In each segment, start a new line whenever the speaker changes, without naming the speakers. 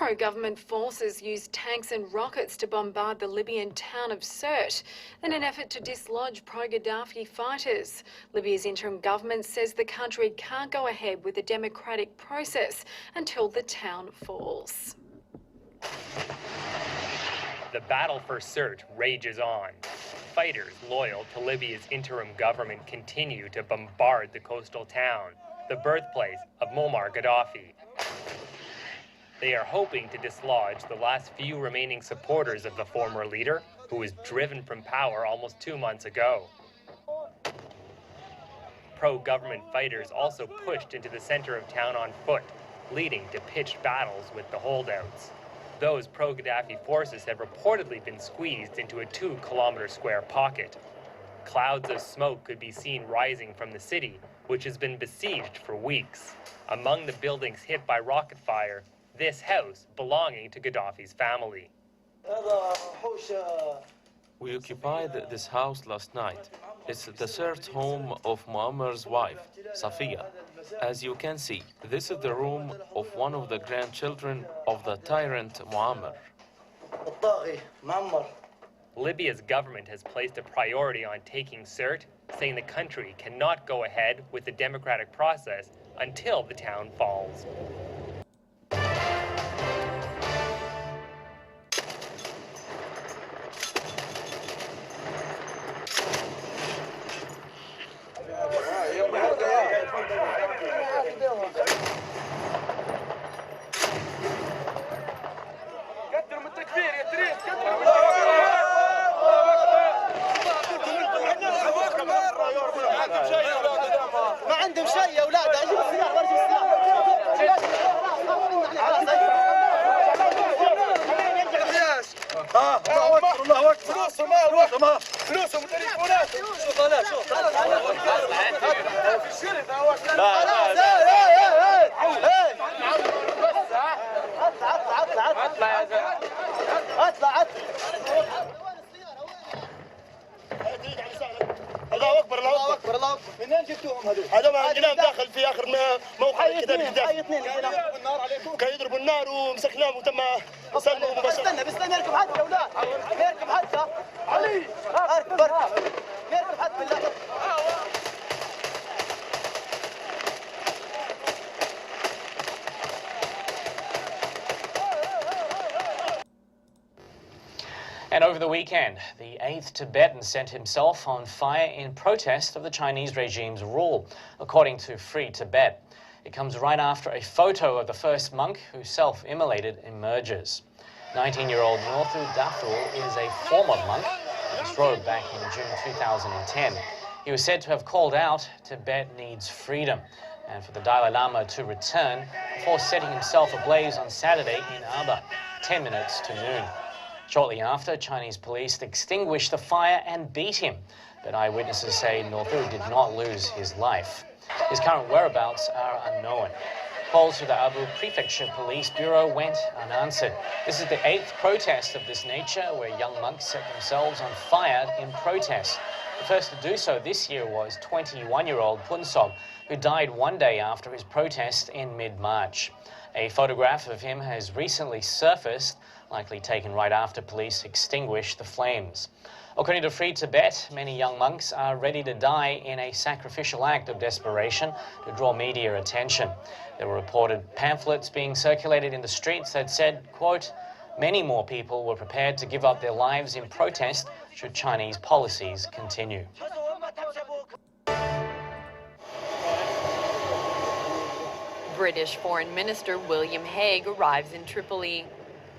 Pro-government forces used tanks and rockets to bombard the Libyan town of Sirte in an effort to dislodge pro-Gaddafi fighters. Libya's interim government says the country can't go ahead with the democratic process until the town falls.
The battle for Sirte rages on. Fighters loyal to Libya's interim government continue to bombard the coastal town, the birthplace of Muammar Gaddafi. They are hoping to dislodge the last few remaining supporters of the former leader, who was driven from power almost 2 months ago. Pro-government fighters also pushed into the center of town on foot, leading to pitched battles with the holdouts. Those pro-Gaddafi forces have reportedly been squeezed into a 2-kilometer square pocket. Clouds of smoke could be seen rising from the city, which has been besieged for weeks. Among the buildings hit by rocket fire, this house belonging to Gaddafi's family.
We occupied this house last night. It's the third home of Muammar's wife, Safiya. As you can see, this is the room of one of the grandchildren of the tyrant Muammar.
Libya's government has placed a priority on taking Sirte, saying the country cannot go ahead with the democratic process until the town falls.
منين جبتوهم هذول؟ هذول عندنا داخل في اخر موقع الكتاب الداخلي. كانوا يضربوا النار ومسكناهم وتم سلمهم مباشرة. بستنى اركب حد يا اولاد. اركب حد علي. اركب حد بالله.
And over the weekend, the 8th Tibetan set himself on fire in protest of the Chinese regime's rule, according to Free Tibet. It comes right after a photo of the first monk who self-immolated emerges. 19-year-old Northu Dathul is a former monk, destroyed back in June 2010. He was said to have called out, "Tibet needs freedom," and for the Dalai Lama to return before setting himself ablaze on Saturday in Aba, 10 minutes to noon. Shortly after, Chinese police extinguished the fire and beat him, but eyewitnesses say Northu did not lose his life. His current whereabouts are unknown. Calls to the Abu Prefecture Police Bureau went unanswered. This is the 8th protest of this nature, where young monks set themselves on fire in protest. The first to do so this year was 21-year-old Punsog, who died one day after his protest in mid-March. A photograph of him has recently surfaced, likely taken right after police extinguished the flames. According to Free Tibet, many young monks are ready to die in a sacrificial act of desperation to draw media attention. There were reported pamphlets being circulated in the streets that said, quote, "Many more people were prepared to give up their lives in protest should Chinese policies continue."
British Foreign Minister William Hague arrives in Tripoli.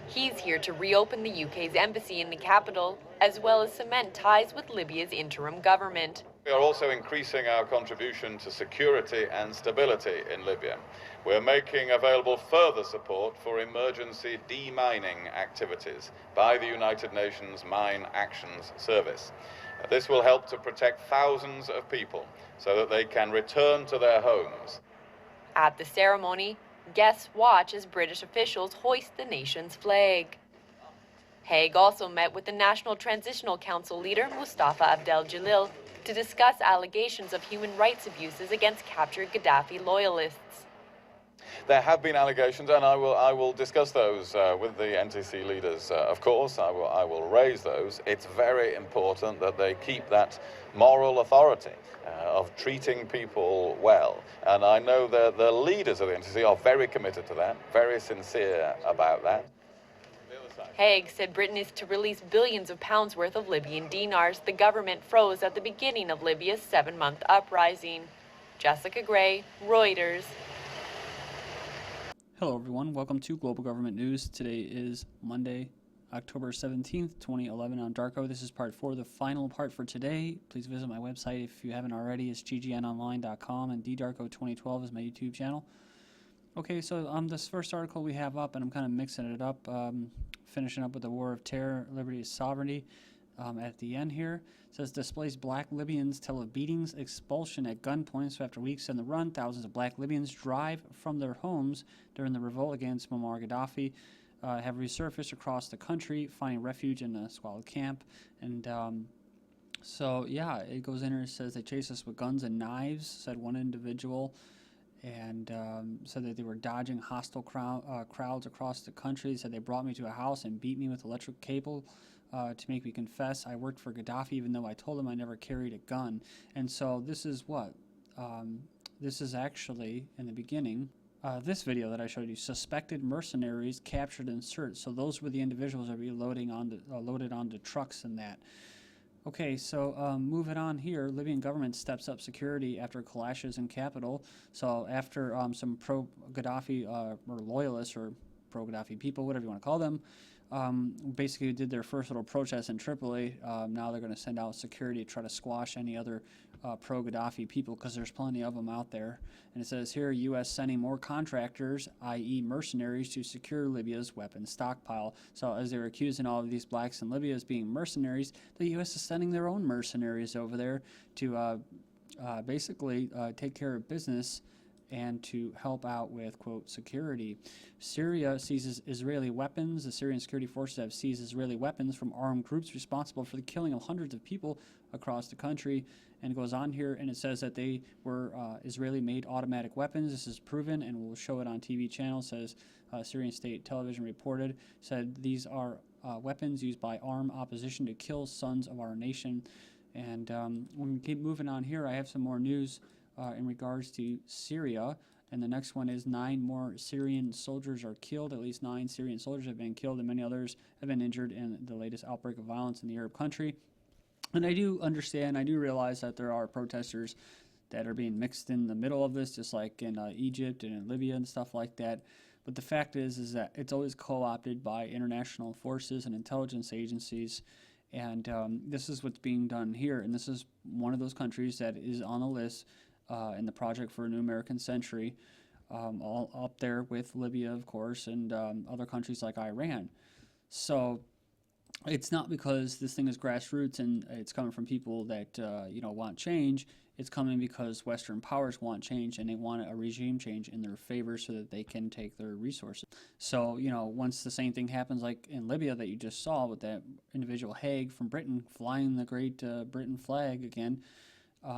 He's here to reopen the UK's embassy in the capital, as well as cement ties with Libya's interim government.
We are also increasing our contribution to security and stability in Libya. We're making available further support for emergency demining activities by the United Nations Mine Actions Service. This will help to protect thousands of people so that they can return to their homes.
At the ceremony, guests watch as British officials hoist the nation's flag. Hague also met with the National Transitional Council leader Mustafa Abdel Jalil to discuss allegations of human rights abuses against captured Gaddafi loyalists.
There have been allegations, and I will discuss those with the NTC leaders. Of course, I will raise those. It's very important that they keep that moral authority of treating people well. And I know that the leaders of the NTC are very committed to that, very sincere about that.
Haig said Britain is to release billions of pounds worth of Libyan dinars the government froze at the beginning of Libya's 7-month uprising. Jessica Gray, Reuters.
Hello everyone, welcome to Global Government News. Today is Monday, October 17th, 2011 on Darko. This is part 4, the final part for today. Please visit my website if you haven't already. It's ggnonline.com, and ddarko2012 is my YouTube channel. Okay, so this first article we have up, and I'm kind of mixing it up, finishing up with the War of Terror, Liberty, and Sovereignty. At the end here, it says displaced black Libyans tell of beatings, expulsion at gunpoint. So after weeks on the run, thousands of black Libyans drive from their homes during the revolt against Muammar Gaddafi, have resurfaced across the country, finding refuge in a squalid camp. And so, yeah, it goes in here, it says they chased us with guns and knives, said one individual, and said that they were dodging hostile crowds across the country. Said they brought me to a house and beat me with electric cable to make me confess I worked for Gaddafi, even though I told them I never carried a gun. And so this is what? This is actually, in the beginning, this video that I showed you, suspected mercenaries captured in Sirte. So those were the individuals that were loaded onto trucks and that. Okay, so moving on here, Libyan government steps up security after clashes in capital. So after some pro-Gaddafi or loyalists or pro-Gaddafi people, whatever you want to call them, basically did their first little protest in Tripoli. Now they're going to send out security to try to squash any other pro-Gaddafi people, because there's plenty of them out there. And it says here, U.S. sending more contractors, i.e. mercenaries, to secure Libya's weapons stockpile. So as they were accusing all of these blacks in Libya as being mercenaries, the U.S. is sending their own mercenaries over there to basically take care of business and to help out with, quote, security. Syria seizes Israeli weapons. The Syrian security forces have seized Israeli weapons from armed groups responsible for the killing of hundreds of people across the country. And it goes on here, and it says that they were Israeli-made automatic weapons. This is proven, and we'll show it on TV channel. It says Syrian state television reported, said these are weapons used by armed opposition to kill sons of our nation. And when we keep moving on here, I have some more news in regards to Syria, and the next one is 9 more Syrian soldiers are killed. At least 9 Syrian soldiers have been killed, and many others have been injured in the latest outbreak of violence in the Arab country. And I do understand, I do realize that there are protesters that are being mixed in the middle of this, just like in Egypt and in Libya and stuff like that. But the fact is that it's always co-opted by international forces and intelligence agencies. And this is what's being done here. And this is one of those countries that is on the list in the Project for a New American Century, all up there with Libya, of course, and other countries like Iran. So it's not because this thing is grassroots and it's coming from people that want change. It's coming because Western powers want change, and they want a regime change in their favor so that they can take their resources. So, once the same thing happens like in Libya that you just saw with that individual Haig from Britain flying the Great Britain flag again,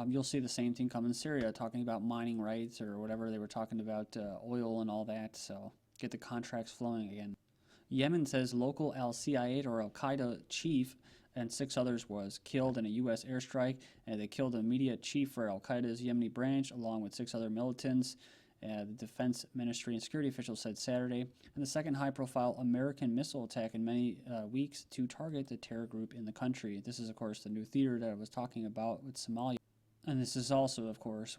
you'll see the same thing come in Syria, talking about mining rights or whatever. They were talking about oil and all that, so get the contracts flowing again. Yemen says local al-Qaida or al-Qaida chief and 6 others was killed in a U.S. airstrike, and they killed the immediate chief for al-Qaeda's Yemeni branch along with 6 other militants. The Defense Ministry and security officials said Saturday, and the second high-profile American missile attack in many weeks to target the terror group in the country. This is, of course, the new theater that I was talking about with Somalia. And this is also, of course,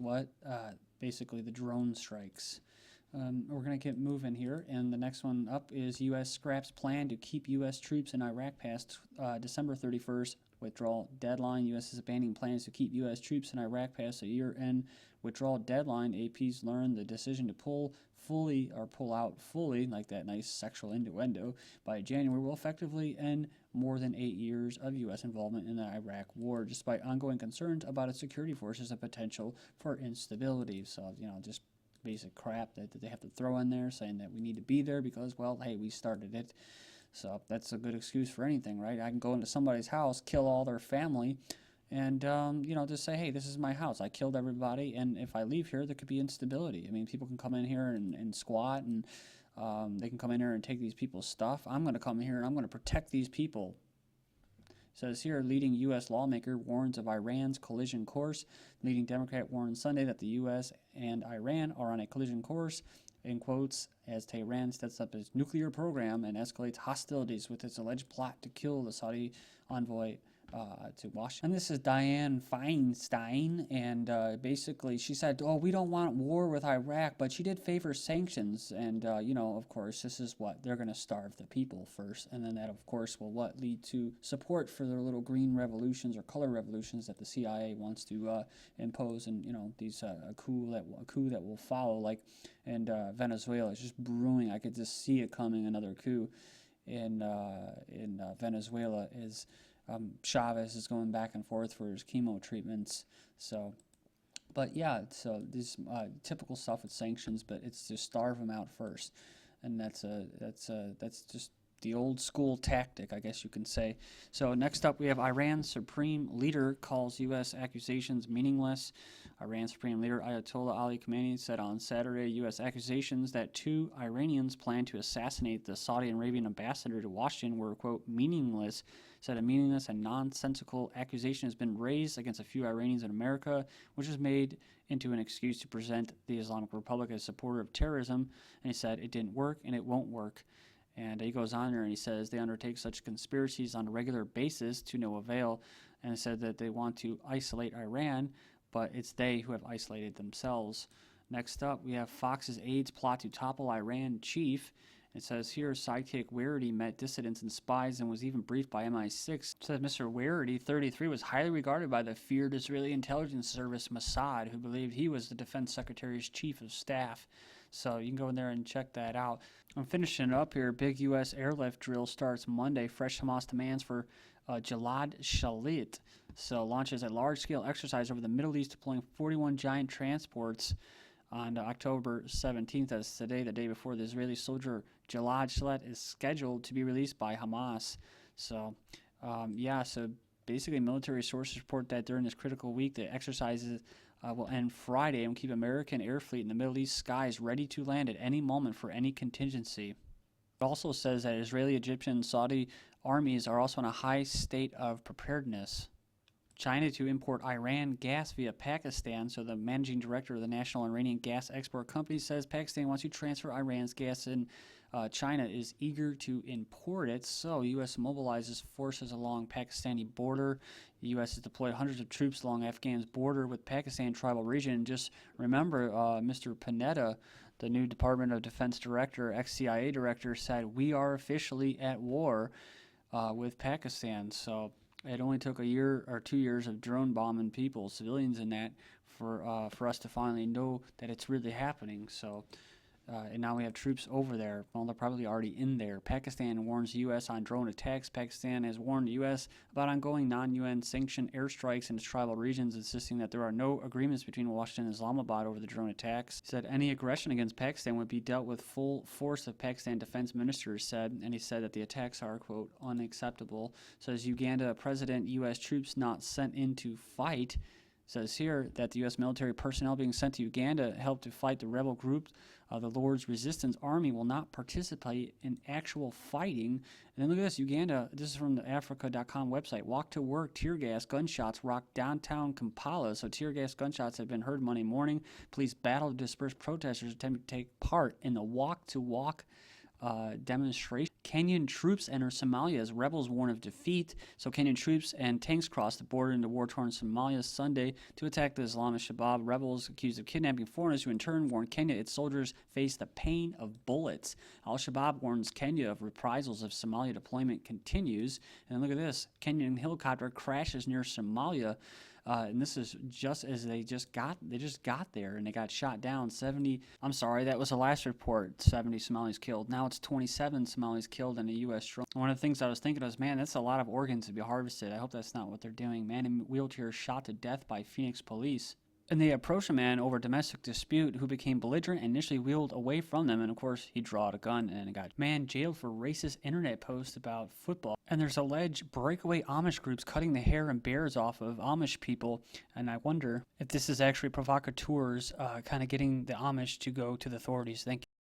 basically the drone strikes. We're going to get moving here, and the next one up is U.S. scraps plan to keep U.S. troops in Iraq past December 31st withdrawal deadline. U.S. is abandoning plans to keep U.S. troops in Iraq past a year-end withdrawal deadline. AP's learned the decision to pull out fully, like that nice sexual innuendo, by January will effectively end more than 8 years of U.S. involvement in the Iraq war, despite ongoing concerns about its security forces and potential for instability. So, just basic crap that they have to throw in there, saying that we need to be there because, well, hey, we started it. So that's a good excuse for anything, right? I can go into somebody's house, kill all their family, and just say, hey, this is my house. I killed everybody, and if I leave here, there could be instability. I mean, people can come in here and squat, and they can come in here and take these people's stuff. I'm going to come here and I'm going to protect these people. It says here, leading U.S. lawmaker warns of Iran's collision course. Leading Democrat warned Sunday that the U.S. and Iran are on a collision course, in quotes, as Tehran steps up its nuclear program and escalates hostilities with its alleged plot to kill the Saudi envoy to Washington. And this is Dianne Feinstein, and basically she said, oh, we don't want war with Iraq, but she did favor sanctions, and of course, this is what they're going to starve the people first, and then that, of course, will lead to support for their little green revolutions or color revolutions that the CIA wants to impose, and these a coup that will follow, like in Venezuela. It's just brewing. I could just see it coming. Another coup in Venezuela is. Chavez is going back and forth for his chemo treatments. But yeah, so this typical stuff with sanctions, but it's to starve them out first, and that's just the old school tactic, I guess you can say. So next up, we have Iran's supreme leader calls U.S. accusations meaningless. Iran's supreme leader Ayatollah Ali Khamenei said on Saturday U.S. accusations that 2 Iranians planned to assassinate the Saudi Arabian ambassador to Washington were, quote, meaningless. Said a meaningless and nonsensical accusation has been raised against a few Iranians in America, which is made into an excuse to present the Islamic Republic as a supporter of terrorism. And he said it didn't work and it won't work. And he goes on there and he says they undertake such conspiracies on a regular basis to no avail, and said that they want to isolate Iran, but it's they who have isolated themselves. Next up, we have Fox's aides plot to topple Iran chief. It says here, Sidekick Werritty met dissidents and spies and was even briefed by MI6. It says Mr. Werritty, 33, was highly regarded by the feared Israeli intelligence service Mossad, who believed he was the defense secretary's chief of staff. So you can go in there and check that out. I'm finishing up here. Big U.S. airlift drill starts Monday. Fresh Hamas demands for Gilad Shalit. So launches a large-scale exercise over the Middle East, deploying 41 giant transports on October 17th, as today, the day before the Israeli soldier Gilad Shalit is scheduled to be released by Hamas. So, so basically military sources report that during this critical week, the exercises will end Friday and keep American air fleet in the Middle East skies ready to land at any moment for any contingency. It also says that Israeli, Egyptian, Saudi armies are also in a high state of preparedness. China to import Iran gas via Pakistan. So the managing director of the National Iranian Gas Export Company says Pakistan wants to transfer Iran's gas, and China is eager to import it. So U.S. mobilizes forces along Pakistani border. The U.S. has deployed hundreds of troops along Afghan's border with Pakistan tribal region. Just remember, Mr. Panetta, the new Department of Defense director, ex-CIA director, said we are officially at war with Pakistan. So it only took a year or 2 years of drone bombing people, civilians in that, for us to finally know that it's really happening. So, and now we have troops over there. Well, they're probably already in there. Pakistan warns the U.S. on drone attacks. Pakistan has warned the U.S. about ongoing non-UN sanctioned airstrikes in its tribal regions, insisting that there are no agreements between Washington and Islamabad over the drone attacks. He said any aggression against Pakistan would be dealt with full force, the Pakistan defense minister said, and he said that the attacks are, quote, unacceptable. Says Uganda President, U.S. troops not sent in to fight. Says here that the U.S. military personnel being sent to Uganda helped to fight the rebel group. The Lord's Resistance Army will not participate in actual fighting. And then look at this, Uganda, this is from the Africa.com website. Walk to work, tear gas, gunshots rocked downtown Kampala. So tear gas gunshots have been heard Monday morning. Police battled to disperse protesters attempting to take part in the walk-to-walk demonstration. Kenyan troops enter Somalia as rebels warn of defeat. So Kenyan troops and tanks crossed the border into war-torn Somalia Sunday to attack the Islamist Shabab rebels accused of kidnapping foreigners, who in turn warned Kenya its soldiers face the pain of bullets. Al-Shabaab warns Kenya of reprisals if Somalia deployment continues. And look at this, Kenyan helicopter crashes near Somalia. And this is just as they just got there, and they got shot down. That was the last report, 70 Somalis killed. Now it's 27 Somalis killed in a U.S. drone. One of the things I was thinking was, man, that's a lot of organs to be harvested. I hope that's not what they're doing. Man in wheelchair shot to death by Phoenix police. And they approached a man over domestic dispute who became belligerent and initially wheeled away from them. And of course, he drew out a gun and got man jailed for racist internet posts about football. And there's alleged breakaway Amish groups cutting the hair and beards off of Amish people. And I wonder if this is actually provocateurs kind of getting the Amish to go to the authorities. Thank you.